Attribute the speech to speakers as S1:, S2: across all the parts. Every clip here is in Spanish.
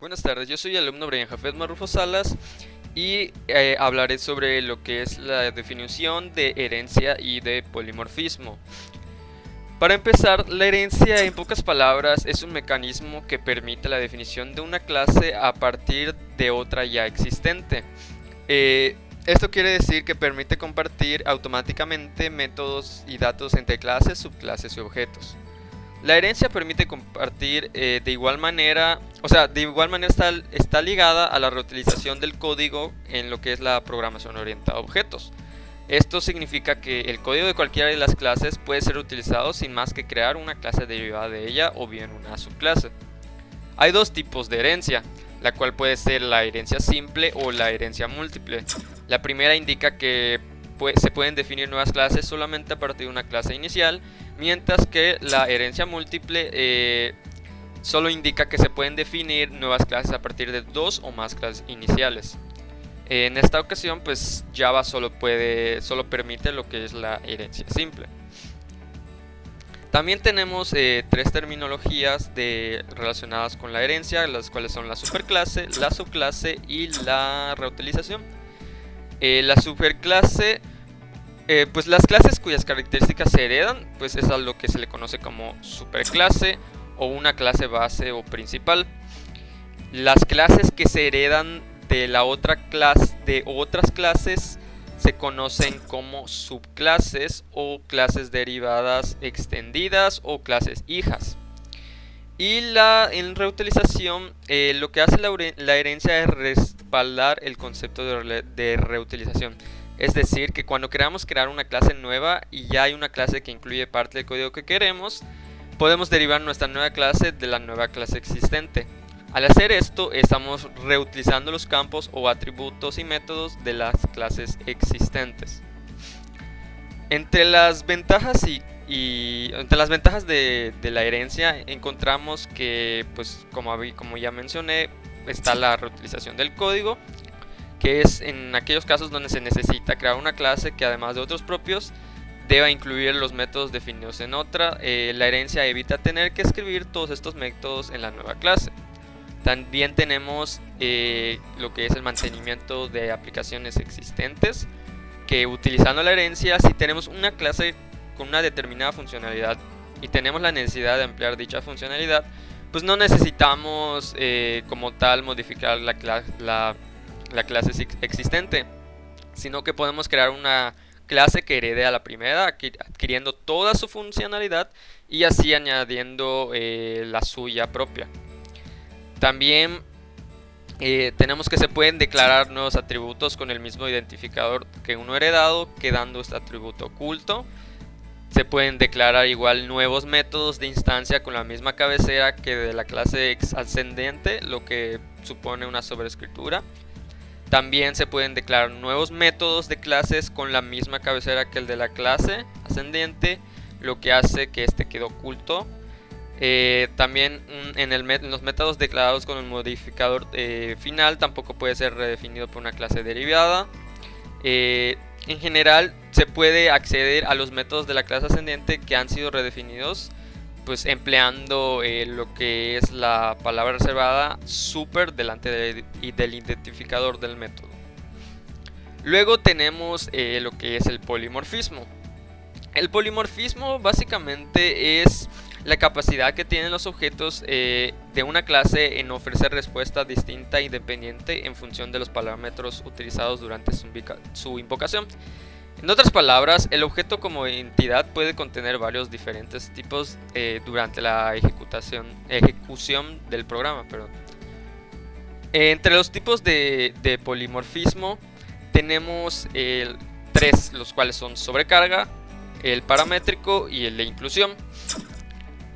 S1: Buenas tardes, yo soy el alumno Brian Jafet Marrufo Salas y hablaré sobre lo que es la definición de herencia y de polimorfismo. Para empezar, la herencia en pocas palabras es un mecanismo que permite la definición de una clase a partir de otra ya existente. Esto quiere decir que permite compartir automáticamente métodos y datos entre clases, subclases y objetos. La herencia permite compartir de igual manera, está ligada a la reutilización del código en lo que es la programación orientada a objetos. Esto significa que el código de cualquiera de las clases puede ser utilizado sin más que crear una clase derivada de ella o bien una subclase. Hay dos tipos de herencia, la cual puede ser la herencia simple o la herencia múltiple. La primera indica que se pueden definir nuevas clases solamente a partir de una clase inicial, mientras que la herencia múltiple solo indica que se pueden definir nuevas clases a partir de dos o más clases iniciales. En esta ocasión, pues Java solo permite lo que es la herencia simple. También tenemos tres terminologías relacionadas con la herencia, las cuales son la superclase, la subclase y la reutilización. La superclase, pues las clases cuyas características se heredan, pues es a lo que se le conoce como superclase o una clase base o principal. Las clases que se heredan de otras clases se conocen como subclases o clases derivadas extendidas o clases hijas. Y en reutilización, lo que hace la herencia es respaldar el concepto de reutilización. Es decir, que cuando queramos crear una clase nueva y ya hay una clase que incluye parte del código que queremos, podemos derivar nuestra nueva clase de la nueva clase existente. Al hacer esto, estamos reutilizando los campos o atributos y métodos de las clases existentes. Entre las ventajas de la herencia encontramos que, pues, como ya mencioné, está la reutilización del código, que es en aquellos casos donde se necesita crear una clase que, además de otros propios, deba incluir los métodos definidos en otra. La herencia evita tener que escribir todos estos métodos en la nueva clase. También tenemos lo que es el mantenimiento de aplicaciones existentes, que utilizando la herencia, si tenemos una clase con una determinada funcionalidad y tenemos la necesidad de ampliar dicha funcionalidad, pues no necesitamos como tal modificar la clase existente, sino que podemos crear una clase que herede a la primera, adquiriendo toda su funcionalidad y así añadiendo la suya propia. También tenemos que se pueden declarar nuevos atributos con el mismo identificador que uno heredado, quedando este atributo oculto. Se pueden declarar igual nuevos métodos de instancia con la misma cabecera que de la clase ascendente, lo que supone una sobreescritura. También se pueden declarar nuevos métodos de clases con la misma cabecera que el de la clase ascendente, lo que hace que este quede oculto. También en los métodos declarados con el modificador final tampoco puede ser redefinido por una clase derivada. En general se puede acceder a los métodos de la clase ascendente que han sido redefinidos, pues empleando lo que es la palabra reservada super delante del identificador del método. Luego tenemos lo que es el polimorfismo. El polimorfismo básicamente es la capacidad que tienen los objetos de una clase en ofrecer respuesta distinta e independiente en función de los parámetros utilizados durante su invocación. En otras palabras, el objeto como entidad puede contener varios diferentes tipos durante la ejecución del programa. Entre los tipos de polimorfismo tenemos tres, los cuales son sobrecarga, el paramétrico y el de inclusión.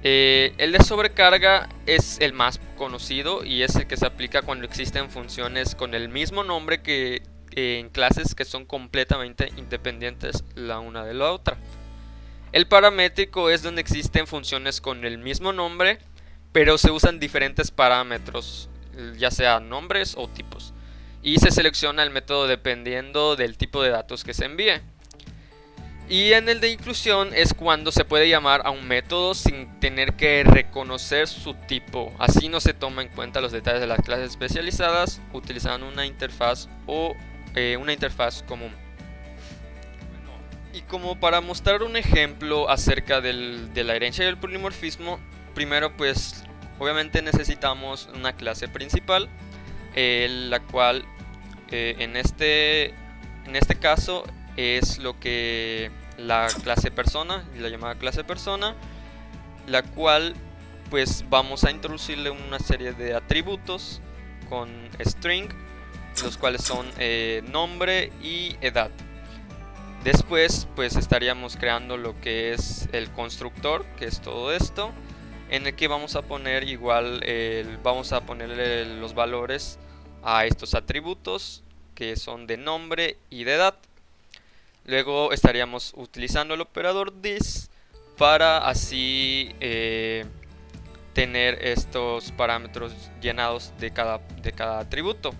S1: El de sobrecarga es el más conocido y es el que se aplica cuando existen funciones con el mismo nombre que en clases que son completamente independientes la una de la otra. El paramétrico es donde existen funciones con el mismo nombre, pero se usan diferentes parámetros, ya sea nombres o tipos, y se selecciona el método dependiendo del tipo de datos que se envíe. Y en el de inclusión es cuando se puede llamar a un método sin tener que reconocer su tipo. Así no se toma en cuenta los detalles de las clases especializadas utilizando una interfaz o una interfaz común. Y como para mostrar un ejemplo acerca de la herencia y el polimorfismo, primero pues obviamente necesitamos una clase principal, la cual en este caso es lo que la clase persona, la llamada clase persona, la cual pues vamos a introducirle una serie de atributos con string, los cuales son nombre y edad. Después pues estaríamos creando lo que es el constructor, que es todo esto, en el que vamos a poner igual, vamos a ponerle los valores a estos atributos que son de nombre y de edad. Luego estaríamos utilizando el operador this para así tener estos parámetros llenados de cada atributo.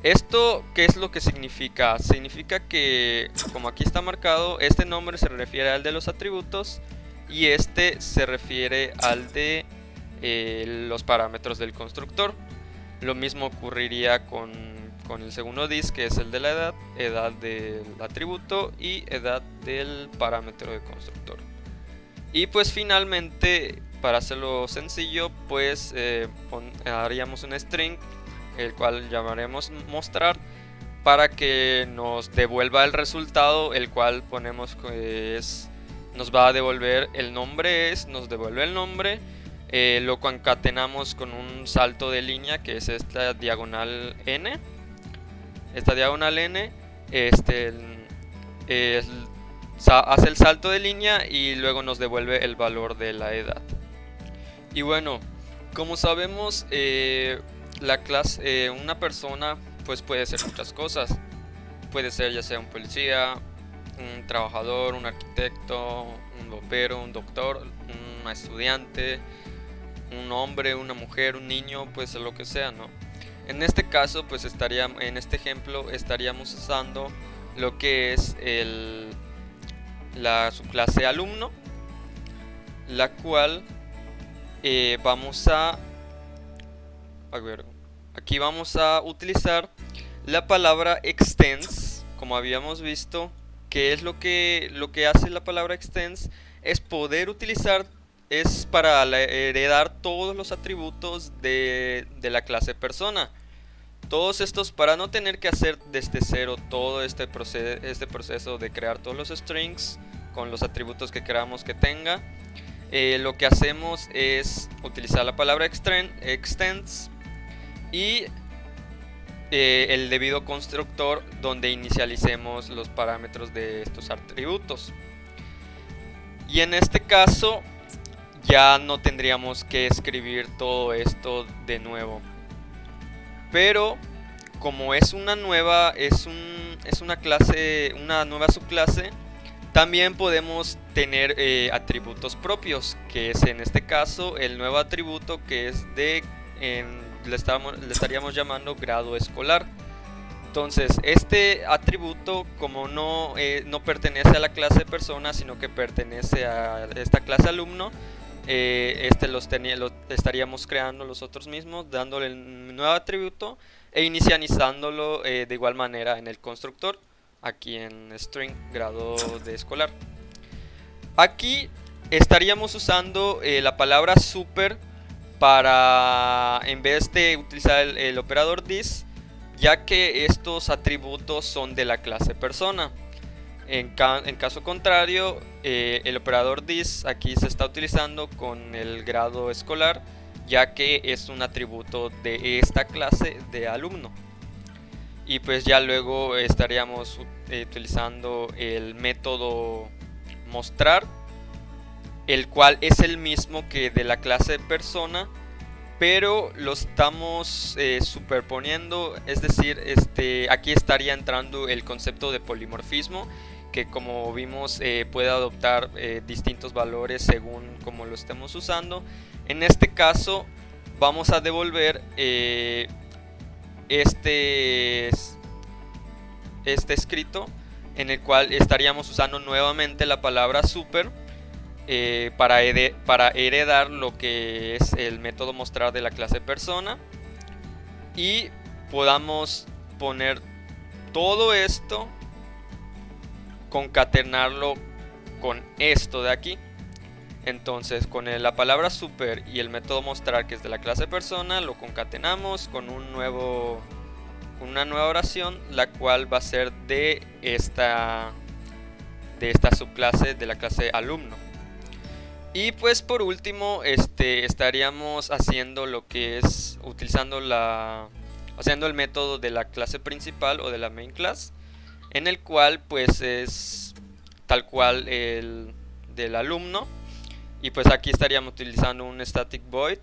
S1: ¿Esto qué es lo que significa? Significa que, como aquí está marcado, este nombre se refiere al de los atributos y este se refiere al de los parámetros del constructor. Lo mismo ocurriría con el segundo dis, que es el de la edad, edad del atributo y edad del parámetro de constructor. Y pues finalmente, para hacerlo sencillo, pues haríamos un string, el cual llamaremos mostrar, para que nos devuelva el resultado, el cual ponemos que nos va a devolver el nombre, nos devuelve el nombre. Lo concatenamos con un salto de línea, que es esta diagonal n. Esta diagonal n hace el salto de línea y luego nos devuelve el valor de la edad. Y bueno, como sabemos, la clase, una persona pues puede ser muchas cosas. Puede ser ya sea un policía, un trabajador, un arquitecto, un bombero, un doctor, un estudiante, un hombre, una mujer, un niño, pues lo que sea, ¿no? En este caso, pues en este ejemplo estaríamos usando lo que es la subclase alumno, la cual aquí vamos a utilizar la palabra extends, como habíamos visto. Que es lo que hace la palabra extends, es poder utilizar, es para heredar todos los atributos de la clase persona. Todos estos, para no tener que hacer desde cero todo este proceso de crear todos los strings con los atributos que queramos que tenga, lo que hacemos es utilizar la palabra extends y el debido constructor donde inicialicemos los parámetros de estos atributos. Y en este caso ya no tendríamos que escribir todo esto de nuevo. Pero como es una nueva subclase, también podemos tener atributos propios, que es en este caso el nuevo atributo que es le estaríamos llamando grado escolar. Entonces este atributo, como no pertenece a la clase persona, sino que pertenece a esta clase alumno, lo estaríamos creando nosotros mismos, dándole el nuevo atributo e inicializándolo de igual manera en el constructor, aquí en string grado de escolar. Aquí estaríamos usando la palabra super para, en vez de utilizar el operador this, ya que estos atributos son de la clase persona. En caso contrario, el operador this aquí se está utilizando con el grado escolar, ya que es un atributo de esta clase de alumno. Y pues ya luego estaríamos utilizando el método mostrar, el cual es el mismo que de la clase persona, pero lo estamos superponiendo, es decir, aquí estaría entrando el concepto de polimorfismo, que como vimos puede adoptar distintos valores según como lo estemos usando. En este caso vamos a devolver este escrito en el cual estaríamos usando nuevamente la palabra super para heredar lo que es el método mostrar de la clase persona, y podamos poner todo esto, concatenarlo con esto de aquí. Entonces con la palabra super y el método mostrar, que es de la clase persona, lo concatenamos con una nueva oración, la cual va a ser de esta subclase de la clase alumno. Y pues por último estaríamos haciendo lo que es utilizando el método de la clase principal o de la main class, en el cual pues es tal cual el del alumno. Y pues aquí estaríamos utilizando un static void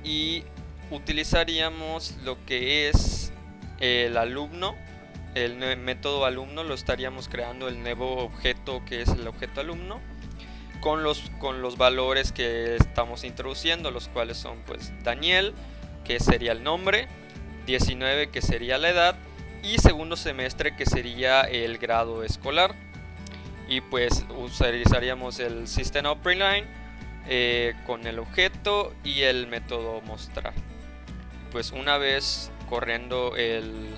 S1: y utilizaríamos lo que es el alumno, el método alumno. Lo estaríamos creando el nuevo objeto, que es el objeto alumno, con los valores que estamos introduciendo, los cuales son pues Daniel, que sería el nombre, 19, que sería la edad, y segundo semestre, que sería el grado escolar. Y pues utilizaríamos el system operating line con el objeto y el método mostrar. Pues una vez corriendo el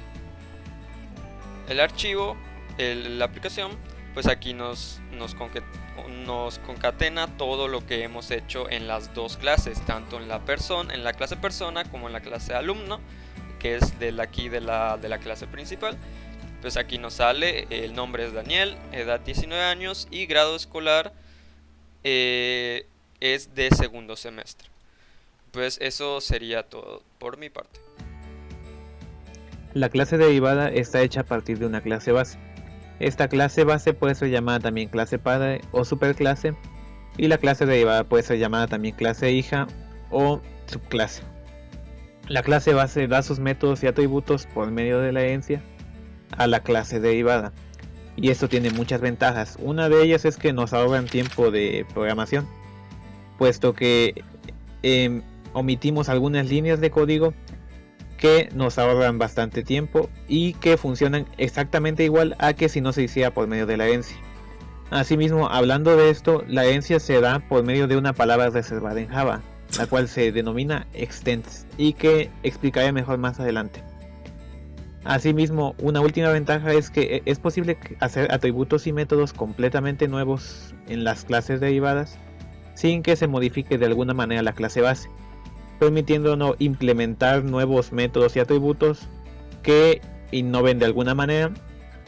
S1: archivo, la aplicación, pues aquí nos concatena todo lo que hemos hecho en las dos clases, tanto en la clase persona como en la clase alumno, que es de la clase principal. Pues aquí nos sale, el nombre es Daniel, edad 19 años y grado escolar es de segundo semestre. Pues eso sería todo por mi parte.
S2: La clase derivada está hecha a partir de una clase base. Esta clase base puede ser llamada también clase padre o superclase, y la clase derivada puede ser llamada también clase hija o subclase. La clase base da sus métodos y atributos por medio de la herencia a la clase derivada, y esto tiene muchas ventajas. Una de ellas es que nos ahorran tiempo de programación, puesto que omitimos algunas líneas de código que nos ahorran bastante tiempo y que funcionan exactamente igual a que si no se hiciera por medio de la herencia. Asimismo, hablando de esto, la herencia se da por medio de una palabra reservada en Java, la cual se denomina extends, y que explicaré mejor más adelante. Asimismo, una última ventaja es que es posible hacer atributos y métodos completamente nuevos en las clases derivadas sin que se modifique de alguna manera la clase base, permitiéndonos implementar nuevos métodos y atributos que innoven de alguna manera,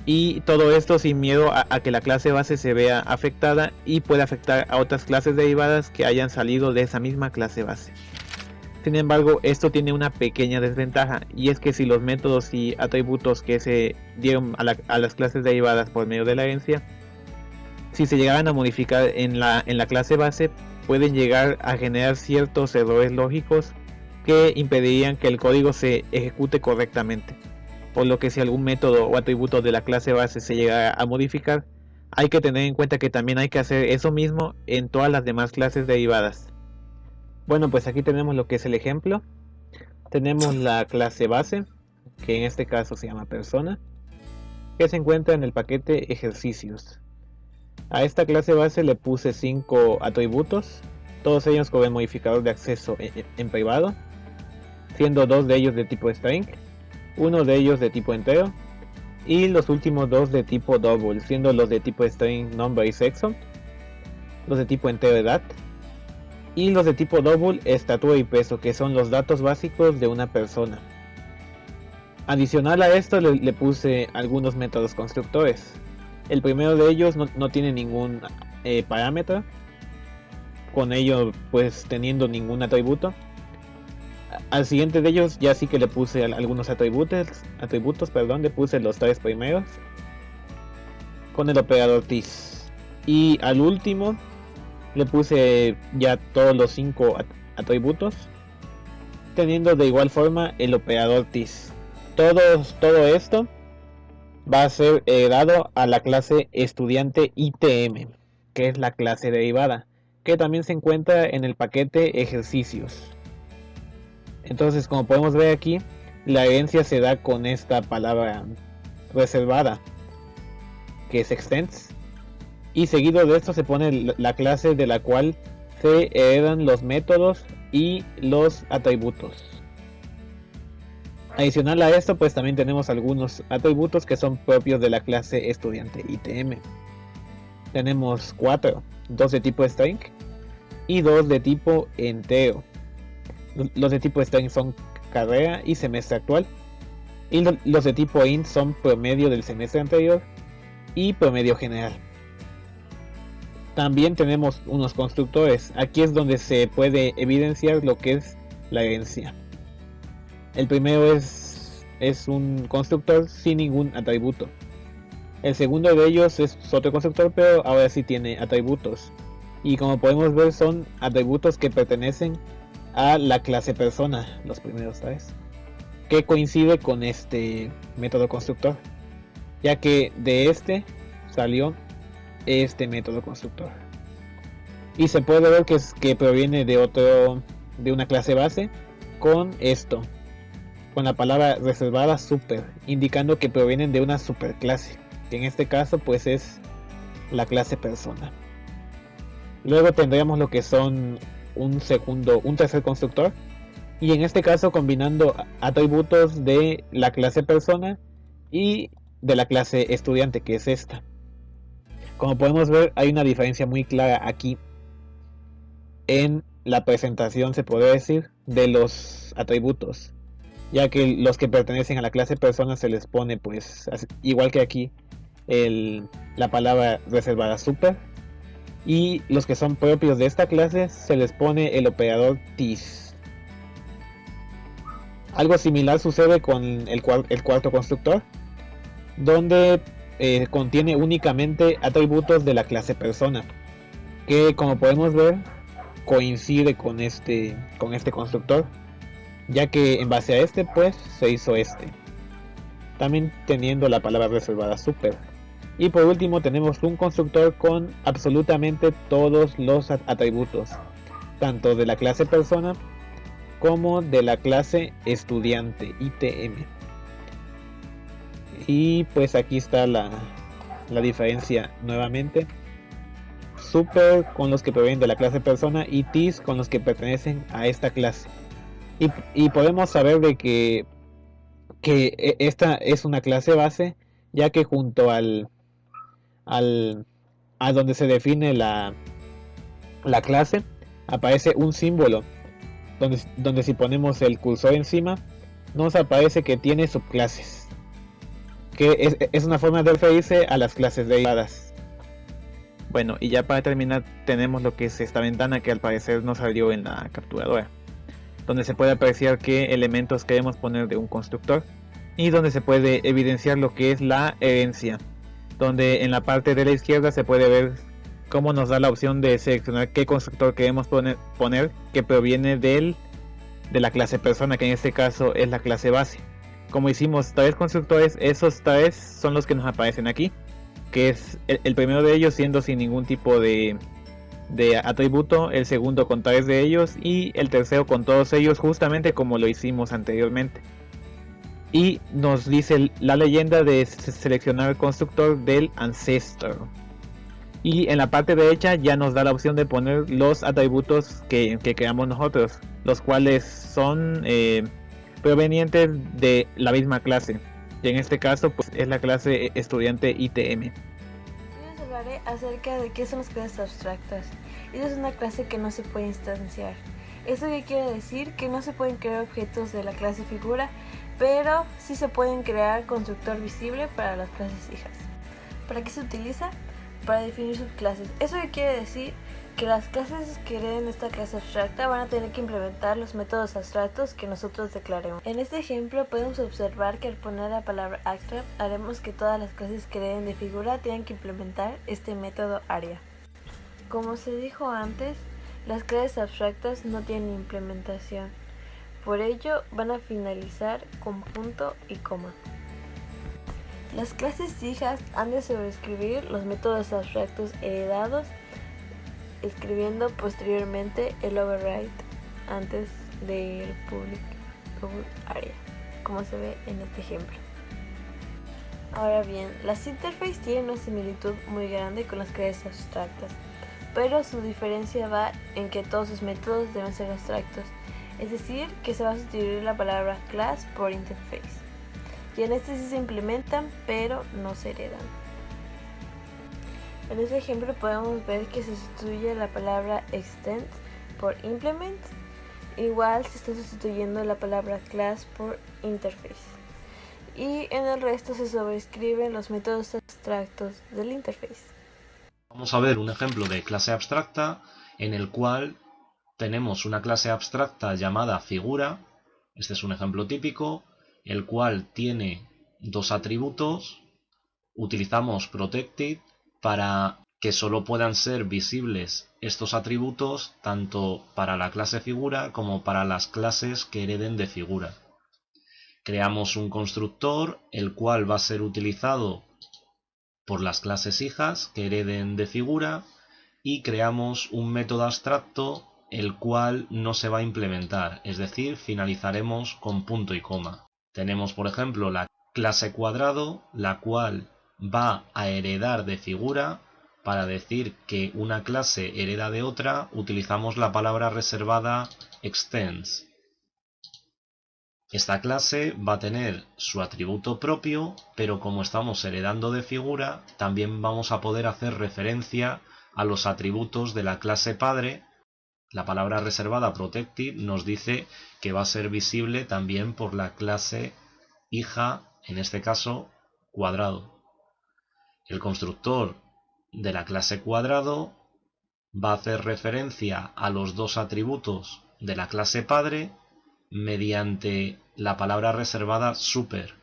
S2: y todo esto sin miedo a que la clase base se vea afectada y pueda afectar a otras clases derivadas que hayan salido de esa misma clase base. Sin embargo, esto tiene una pequeña desventaja, y es que si los métodos y atributos que se dieron a las clases derivadas por medio de la herencia, si se llegaran a modificar en la clase base, pueden llegar a generar ciertos errores lógicos que impedirían que el código se ejecute correctamente. Por lo que si algún método o atributo de la clase base se llega a modificar, hay que tener en cuenta que también hay que hacer eso mismo en todas las demás clases derivadas. Bueno, pues aquí tenemos lo que es el ejemplo. Tenemos la clase base, que en este caso se llama persona, que se encuentra en el paquete ejercicios. A esta clase base le puse 5 atributos, todos ellos con el modificador de acceso en privado, siendo 2 de ellos de tipo string, uno de ellos de tipo entero, y los últimos 2 de tipo double, siendo los de tipo string nombre y sexo, los de tipo entero edad, y los de tipo double estatura y peso, que son los datos básicos de una persona. Adicional a esto le puse algunos métodos constructores. El primero de ellos no tiene ningún parámetro, con ello pues teniendo ningún atributo. Al siguiente de ellos ya sí que le puse algunos atributos, le puse los 3 primeros con el operador TIS, y al último le puse ya todos los 5 atributos, teniendo de igual forma el operador TIS. Todo esto va a ser dado a la clase estudiante ITM, que es la clase derivada, que también se encuentra en el paquete ejercicios. Entonces, como podemos ver aquí, la herencia se da con esta palabra reservada, que es extends, y seguido de esto se pone la clase de la cual se heredan los métodos y los atributos. Adicional a esto, pues también tenemos algunos atributos que son propios de la clase estudiante ITM. Tenemos 4, 2 de tipo string y 2 de tipo entero. Los de tipo string son carrera y semestre actual, y los de tipo int son promedio del semestre anterior y promedio general. También tenemos unos constructores. Aquí es donde se puede evidenciar lo que es la herencia. El primero es un constructor sin ningún atributo. El segundo de ellos es otro constructor, pero ahora sí tiene atributos. Y como podemos ver, son atributos que pertenecen a la clase persona, los primeros tres, que coincide con este método constructor, ya que de este salió este método constructor. Y se puede ver que proviene de una clase base con esto, con la palabra reservada super, indicando que provienen de una superclase, que en este caso pues es la clase persona. Luego tendríamos lo que son un tercer constructor, y en este caso combinando atributos de la clase persona y de la clase estudiante, que es esta. Como podemos ver, hay una diferencia muy clara aquí en la presentación, se podría decir, de los atributos, ya que los que pertenecen a la clase persona se les pone, pues, igual que aquí, la palabra reservada super, y los que son propios de esta clase se les pone el operador TIS. Algo similar sucede con el cuarto constructor, donde contiene únicamente atributos de la clase persona, que como podemos ver coincide con este constructor, ya que en base a este pues se hizo este, también teniendo la palabra reservada super. Y por último tenemos un constructor con absolutamente todos los atributos, tanto de la clase persona como de la clase estudiante ITM. Y pues aquí está la diferencia nuevamente. Super con los que provienen de la clase persona y TIS con los que pertenecen a esta clase. Y podemos saber de que esta es una clase base, ya que junto a donde se define la clase aparece un símbolo donde si ponemos el cursor encima nos aparece que tiene subclases, que es una forma de referirse a las clases derivadas. Bueno, y ya para terminar tenemos lo que es esta ventana que al parecer nos salió en la capturadora, donde se puede apreciar qué elementos queremos poner de un constructor y donde se puede evidenciar lo que es la herencia, donde en la parte de la izquierda se puede ver cómo nos da la opción de seleccionar qué constructor queremos poner que proviene de la clase persona, que en este caso es la clase base. Como hicimos 3 constructores, esos 3 son los que nos aparecen aquí, que es el primero de ellos siendo sin ningún tipo de atributo, el segundo con 3 de ellos y el tercero con todos ellos, justamente como lo hicimos anteriormente. Y nos dice la leyenda de seleccionar el constructor del ancestor. Y en la parte derecha ya nos da la opción de poner los atributos que creamos nosotros, los cuales son provenientes de la misma clase. Y en este caso pues es la clase estudiante ITM.
S3: Hoy les hablaré acerca de qué son las clases abstractas. Esta es una clase que no se puede instanciar. ¿Esto qué quiere decir? Que no se pueden crear objetos de la clase figura, pero sí se pueden crear constructor visible para las clases hijas. ¿Para qué se utiliza? Para definir subclases. ¿Eso qué quiere decir? Que las clases que hereden esta clase abstracta van a tener que implementar los métodos abstractos que nosotros declaremos. En este ejemplo podemos observar que al poner la palabra abstract haremos que todas las clases que hereden de figura tengan que implementar este método ARIA. Como se dijo antes, las clases abstractas no tienen implementación. Por ello van a finalizar con punto y coma. Las clases hijas han de sobreescribir los métodos abstractos heredados, escribiendo posteriormente el override antes del public area, como se ve en este ejemplo. Ahora bien, las interfaces tienen una similitud muy grande con las clases abstractas, pero su diferencia va en que todos sus métodos deben ser abstractos, es decir, que se va a sustituir la palabra class por interface. Y en este sí se implementan, pero no se heredan. En este ejemplo podemos ver que se sustituye la palabra extend por implement. Igual se está sustituyendo la palabra class por interface. Y en el resto se sobrescriben los métodos abstractos del interface.
S4: Vamos a ver un ejemplo de clase abstracta en el cual tenemos una clase abstracta llamada figura. Este es un ejemplo típico, el cual tiene dos atributos. Utilizamos protected para que solo puedan ser visibles estos atributos tanto para la clase figura como para las clases que hereden de figura. Creamos un constructor, el cual va a ser utilizado por las clases hijas que hereden de figura, y creamos un método abstracto el cual no se va a implementar, es decir, finalizaremos con punto y coma. Tenemos, por ejemplo, la clase cuadrado, la cual va a heredar de figura. Para decir que una clase hereda de otra, utilizamos la palabra reservada extends. Esta clase va a tener su atributo propio, pero como estamos heredando de figura, también vamos a poder hacer referencia a los atributos de la clase padre. La palabra reservada protected nos dice que va a ser visible también por la clase hija, en este caso cuadrado. El constructor de la clase cuadrado va a hacer referencia a los dos atributos de la clase padre mediante la palabra reservada super.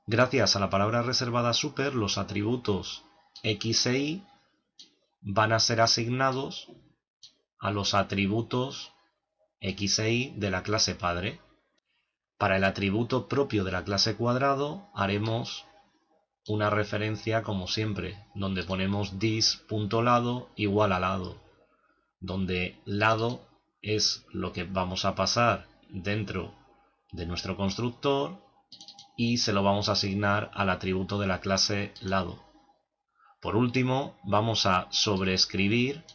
S4: Gracias a la palabra reservada super, los atributos x e y van a ser asignados a los atributos x e y de la clase padre. Para el atributo propio de la clase cuadrado haremos una referencia como siempre, donde ponemos this.lado igual a lado, donde lado es lo que vamos a pasar dentro de nuestro constructor y se lo vamos a asignar al atributo de la clase lado. Por último, vamos a sobreescribir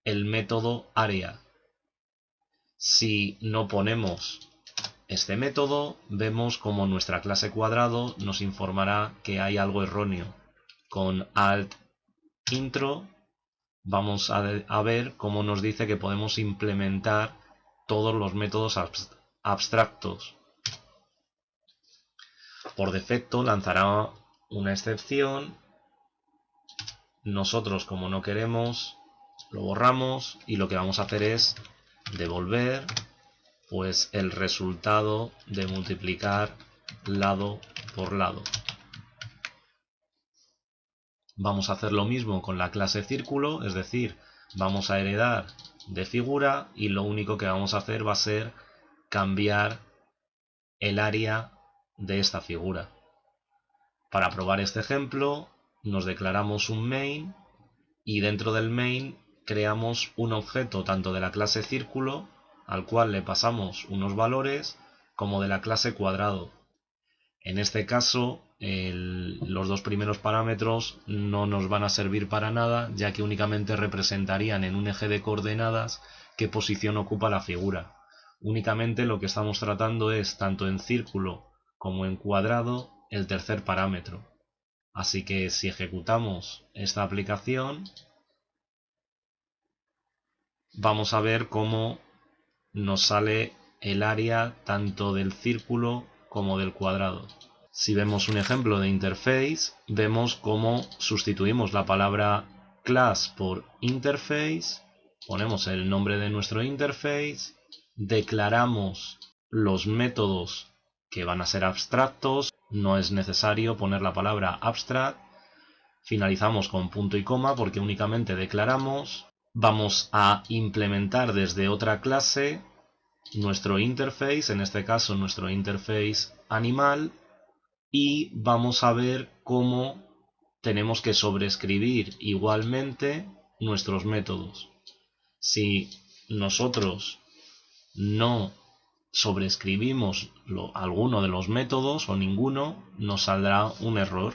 S4: el método area. Si no ponemos este método, vemos como nuestra clase cuadrado nos informará que hay algo erróneo. Con alt intro vamos a ver cómo nos dice que podemos implementar todos los métodos abstractos. Por defecto lanzará una excepción. Nosotros, como no queremos, lo borramos y lo que vamos a hacer es devolver pues el resultado de multiplicar lado por lado. Vamos a hacer lo mismo con la clase círculo, es decir, vamos a heredar de figura y lo único que vamos a hacer va a ser cambiar el área de esta figura. Para probar este ejemplo, nos declaramos un main y dentro del main creamos un objeto tanto de la clase círculo, al cual le pasamos unos valores, como de la clase cuadrado. En este caso, los dos primeros parámetros no nos van a servir para nada, ya que únicamente representarían en un eje de coordenadas qué posición ocupa la figura. Únicamente lo que estamos tratando es, tanto en círculo como en cuadrado, el tercer parámetro. Así que si ejecutamos esta aplicación, vamos a ver cómo nos sale el área tanto del círculo como del cuadrado. Si vemos un ejemplo de interface, vemos cómo sustituimos la palabra class por interface, ponemos el nombre de nuestro interface, declaramos los métodos que van a ser abstractos, no es necesario poner la palabra abstract, finalizamos con punto y coma porque únicamente declaramos. Vamos a implementar desde otra clase nuestro interface, en este caso nuestro interface animal, y vamos a ver cómo tenemos que sobreescribir igualmente nuestros métodos. Si nosotros no sobreescribimos alguno de los métodos o ninguno, nos saldrá un error.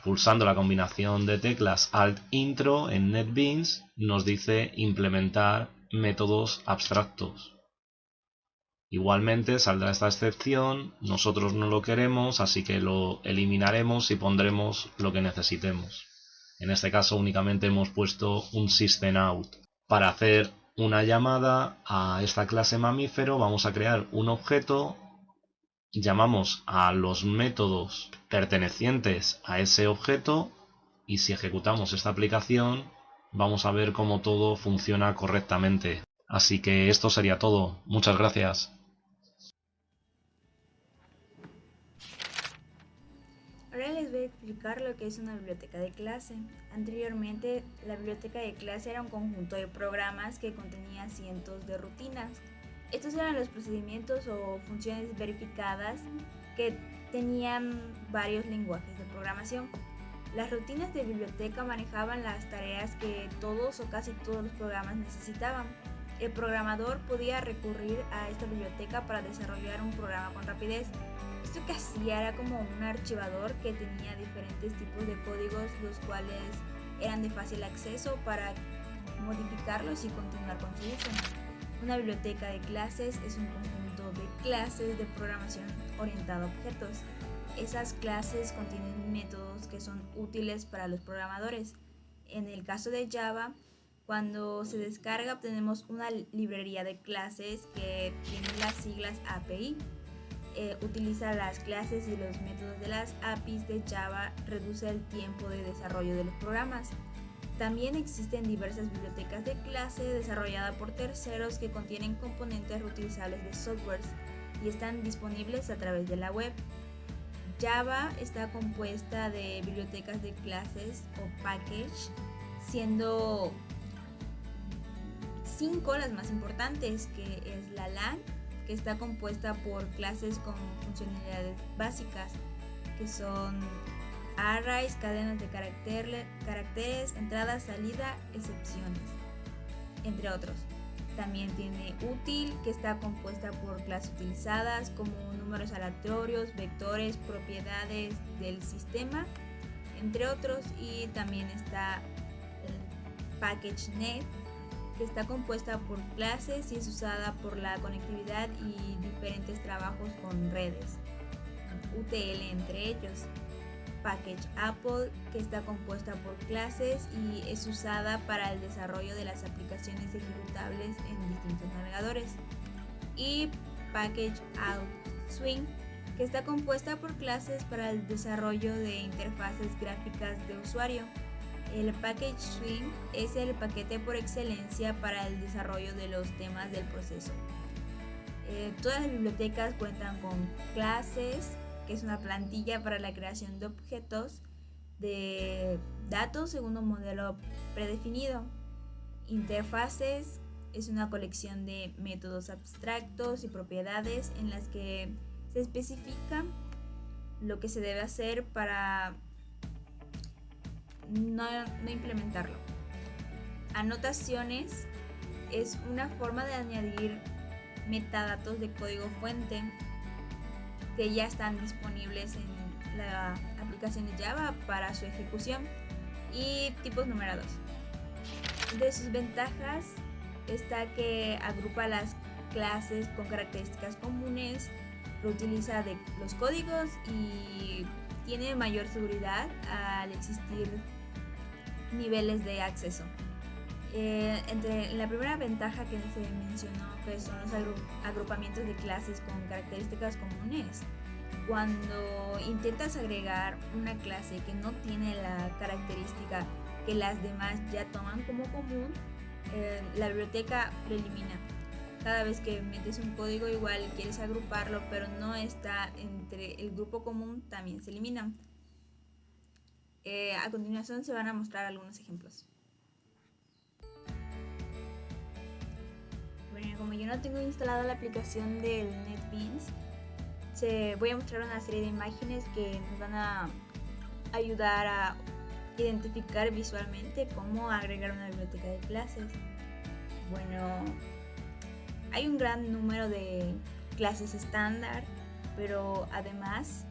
S4: Pulsando la combinación de teclas Alt-Intro en NetBeans nos dice implementar métodos abstractos. Igualmente saldrá esta excepción, nosotros no lo queremos, así que lo eliminaremos y pondremos lo que necesitemos. En este caso únicamente hemos puesto un system-out. Para hacer una llamada a esta clase mamífero vamos a crear un objeto, llamamos a los métodos pertenecientes a ese objeto y si ejecutamos esta aplicación vamos a ver cómo todo funciona correctamente. Así que esto sería todo. Muchas gracias.
S5: Ahora les voy a explicar lo que es una biblioteca de clase. Anteriormente, la biblioteca de clase era un conjunto de programas que contenía cientos de rutinas. Estos eran los procedimientos o funciones verificadas que tenían varios lenguajes de programación. Las rutinas de biblioteca manejaban las tareas que todos o casi todos los programas necesitaban. El programador podía recurrir a esta biblioteca para desarrollar un programa con rapidez. Esto que hacía era como un archivador que tenía diferentes tipos de códigos, los cuales eran de fácil acceso para modificarlos y continuar con su uso. Una biblioteca de clases es un conjunto de clases de programación orientada a objetos. Esas clases contienen métodos que son útiles para los programadores. En el caso de Java, cuando se descarga obtenemos una librería de clases que tiene las siglas API. Utiliza las clases y los métodos de las APIs de Java, reduce el tiempo de desarrollo de los programas. También existen diversas bibliotecas de clase desarrolladas por terceros que contienen componentes reutilizables de softwares y están disponibles a través de la web. Java está compuesta de bibliotecas de clases o package, siendo 5 las más importantes, que es la lang, que está compuesta por clases con funcionalidades básicas, que son arrays, cadenas de caracteres, entrada, salida, excepciones, entre otros. También tiene útil, que está compuesta por clases utilizadas como números aleatorios, vectores, propiedades del sistema, entre otros. Y también está el PackageNet, que está compuesta por clases y es usada por la conectividad y diferentes trabajos con redes, UTL entre ellos. Package Apple, que está compuesta por clases y es usada para el desarrollo de las aplicaciones ejecutables en distintos navegadores. Y Package Out Swing, que está compuesta por clases para el desarrollo de interfaces gráficas de usuario. El Package Swing es el paquete por excelencia para el desarrollo de los temas del proceso. Todas las bibliotecas cuentan con clases, que es una plantilla para la creación de objetos de datos según un modelo predefinido. Interfaces es una colección de métodos abstractos y propiedades en las que se especifica lo que se debe hacer para no implementarlo. Anotaciones es una forma de añadir metadatos de código fuente que ya están disponibles en la aplicación de Java para su ejecución. Y tipos numerados. De sus ventajas está que agrupa las clases con características comunes, reutiliza los códigos y tiene mayor seguridad al existir niveles de acceso. Entre la primera ventaja que se mencionó, que son los agrupamientos de clases con características comunes. Cuando intentas agregar una clase que no tiene la característica que las demás ya toman como común, la biblioteca lo elimina. Cada vez que metes un código igual quieres agruparlo, pero no está entre el grupo común, también se eliminan. A continuación se van a mostrar algunos ejemplos. Bueno, como yo no tengo instalada la aplicación del NetBeans, voy a mostrar una serie de imágenes que nos van a ayudar a identificar visualmente cómo agregar una biblioteca de clases. Bueno, hay un gran número de clases estándar, pero además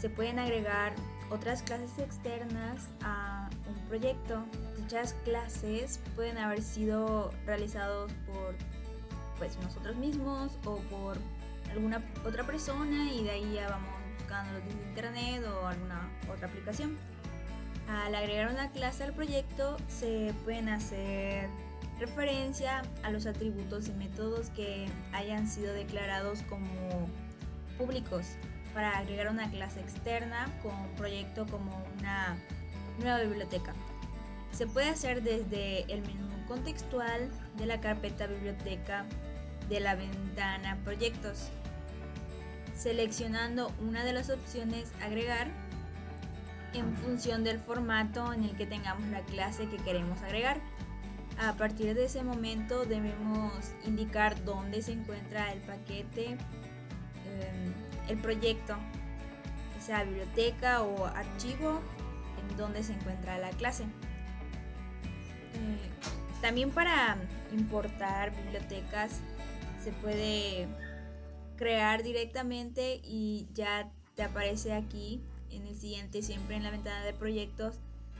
S5: se pueden agregar otras clases externas a un proyecto. Dichas clases pueden haber sido realizados por nosotros mismos o por alguna otra persona, y de ahí ya vamos buscándolo desde internet o alguna otra aplicación. Al agregar una clase al proyecto se pueden hacer referencia a los atributos y métodos que hayan sido declarados como públicos para agregar una clase externa con un proyecto como una nueva biblioteca. Se puede hacer desde el menú contextual de la carpeta biblioteca de la ventana proyectos, seleccionando una de las opciones agregar en función del formato en el que tengamos la clase que queremos agregar. A partir de ese momento debemos indicar dónde se encuentra el paquete, el proyecto, sea biblioteca o archivo, en donde se encuentra la clase. También para importar bibliotecas se puede crear directamente y ya te aparece aquí en el siguiente, siempre en la ventana de proyectos,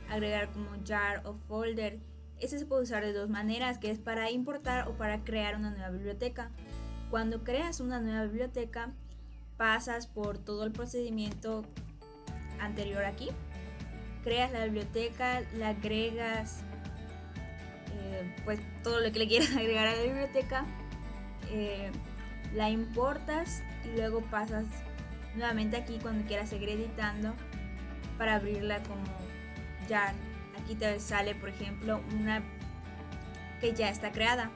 S5: agregar como jar o folder. Este se puede usar de dos maneras, que es para importar o para crear una nueva biblioteca. Cuando creas una nueva biblioteca, pasas por todo el procedimiento anterior aquí. Creas la biblioteca, la agregas, pues todo lo que le quieras agregar a la biblioteca, la importas y luego pasas nuevamente aquí cuando quieras seguir editando para abrirla como jar. Aquí te sale, por ejemplo, una que ya está creada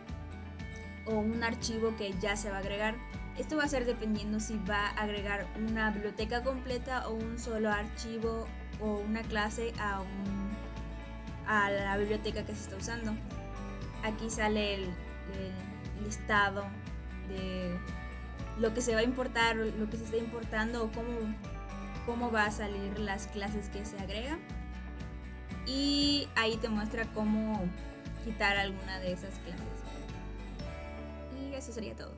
S5: o un archivo que ya se va a agregar. Esto va a ser dependiendo si va a agregar una biblioteca completa o un solo archivo o una clase a la biblioteca que se está usando. Aquí sale el listado de lo que se va a importar, lo que se está importando o cómo va a salir las clases que se agregan. Y ahí te muestra cómo quitar alguna de esas clases. Y eso sería todo.